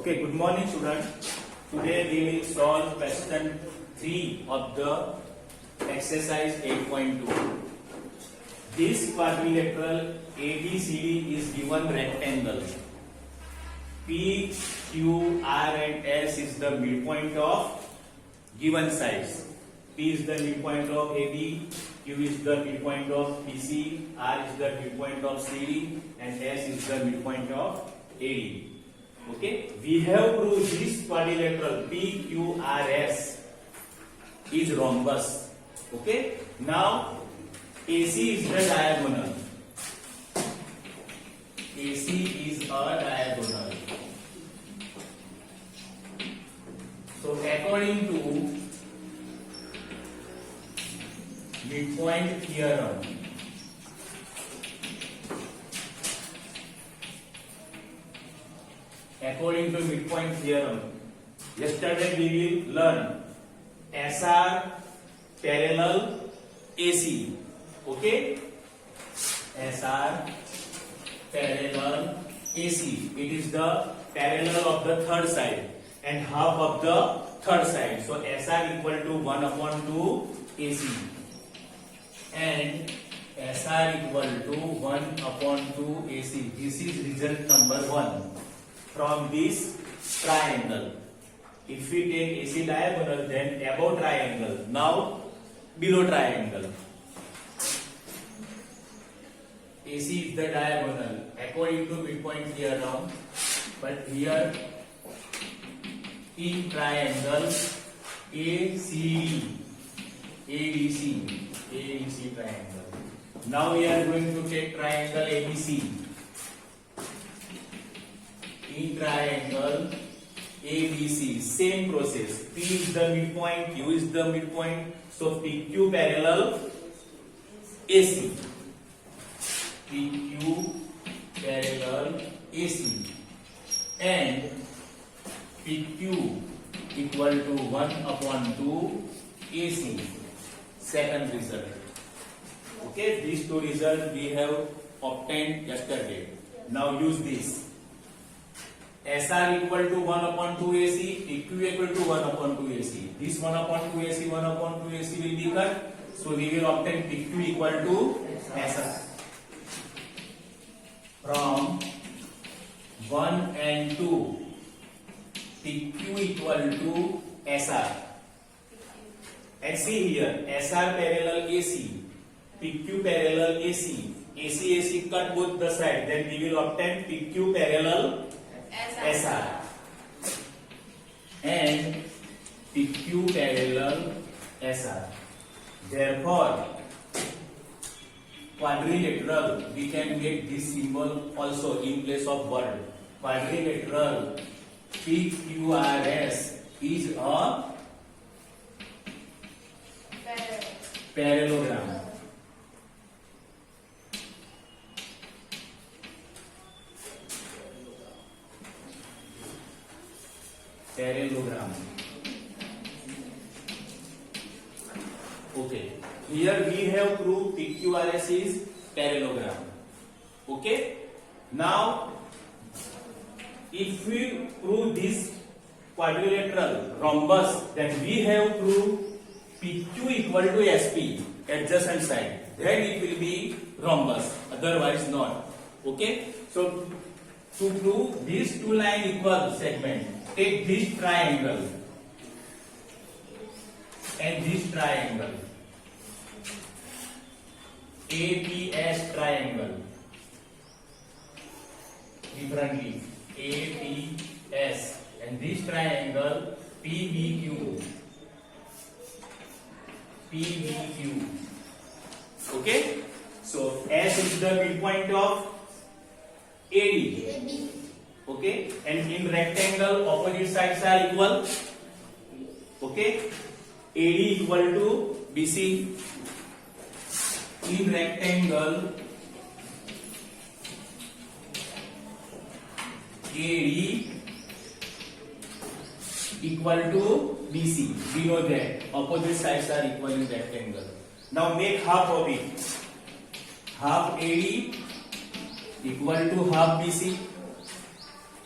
Okay, good morning students. Today we will solve question 3 of the exercise 8.2. This quadrilateral ABCD is given rectangle. P, Q, R and S is the midpoint of given size. P is the midpoint of AB, Q is the midpoint of PC, R is the midpoint of CD and S is the midpoint of AD. Okay, we have proved this quadrilateral PQRS is rhombus. Okay, now AC is the diagonal. AC is a diagonal. So according to midpoint theorem, yesterday we will learn SR parallel AC. Okay, SR parallel AC. It is the parallel of the third side and half of the third side. So SR equal to 1/2 AC and SR equal to 1/2 AC. This is result number 1 from this triangle. If we take AC diagonal, then above triangle, now below triangle. AC is the diagonal according to midpoint theorem, but here in triangle ACD, ADC triangle. Now we are going to take triangle ABC. In triangle ABC, same process. P is the midpoint, Q is the midpoint. So PQ parallel AC. PQ parallel AC. And PQ equal to 1/2 AC. Second result. Okay, these two results we have obtained yesterday. Now use this. SR equal to 1/2 AC, PQ equal to 1/2 AC. This 1/2 AC, 1/2 AC will be cut. So we will obtain PQ equal to SR. From 1 and 2, PQ equal to SR. And see here, SR parallel AC, PQ parallel AC. AC cut both the side. Then we will obtain PQ parallel SR and PQ parallel SR. Therefore, quadrilateral, we can get this symbol also in place of word. Quadrilateral PQRS is a parallelogram. Parallelogram. Okay. Here we have proved PQRS is parallelogram. Okay. Now, if we prove this quadrilateral rhombus, then we have proved PQ equal to SP, adjacent side. Then it will be rhombus. Otherwise not. Okay. So to prove these two line equal segment, take this triangle and this triangle, APS triangle, differently, APS, and this triangle PBQ. Okay, so S is the midpoint of AD. Okay, and in rectangle opposite sides are equal. Okay, AD equal to BC. In rectangle AD equal to BC. We know that opposite sides are equal in rectangle. Now make half of it. Half AD equal to half BC.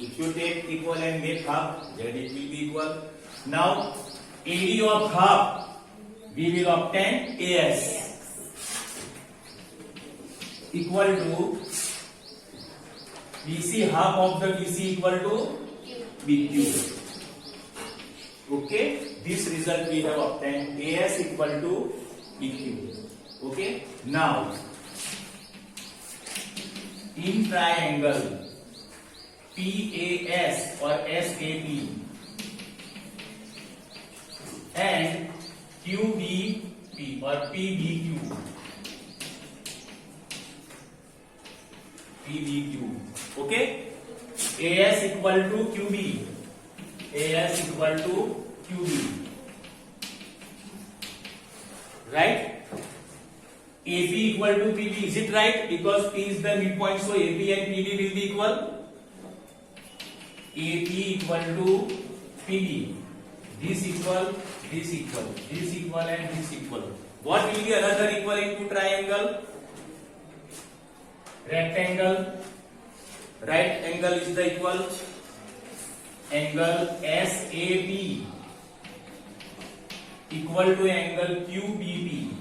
If you take equal and make half, then it will be equal. Now, AD of half, we will obtain AS equal to BC, half of the BC equal to BQ. Okay, this result we have obtained, AS equal to BQ. Okay, now in triangle PAS or SAP and QBP or PBQ, okay, AS equal to QB, AS equal to QB, right? AP equal to PB, is it right? Because P is the midpoint, so AP and PB will be equal. AP equal to PB. This equal, this equal, this equal and this equal. What will be another equivalent to triangle? Rectangle. Right angle is the equal. Angle SAP equal to angle QBP.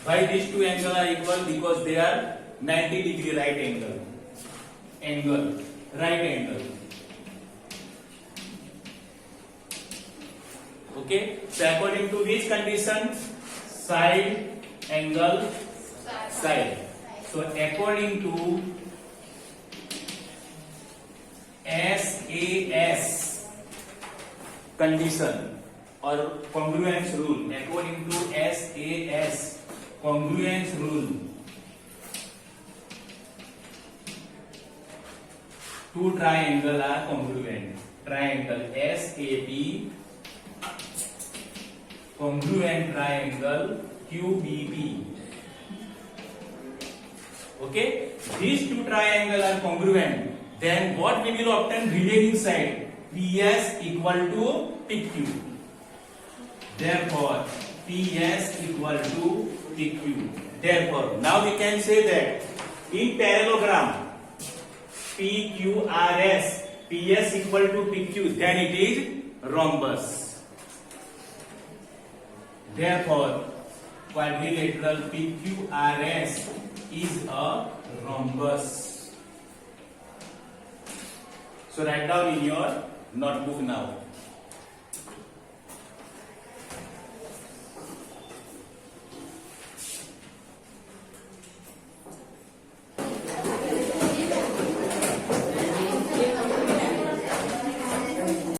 Why these two angles are equal? Because they are 90-degree right angle. Angle, right angle. Okay. So according to which condition? Side, angle, side. So according to SAS condition or congruence rule, according to SAS congruence rule, two triangles are congruent. Triangle SAP congruent triangle QBP. Okay, these two triangles are congruent. Then what we will obtain? Remaining side PS equal to PQ. Therefore, PS equal to PQ. Therefore, now we can say that in parallelogram PQRS, PS equal to PQ, then it is rhombus. Therefore, quadrilateral PQRS is a rhombus. So write down in your notebook now.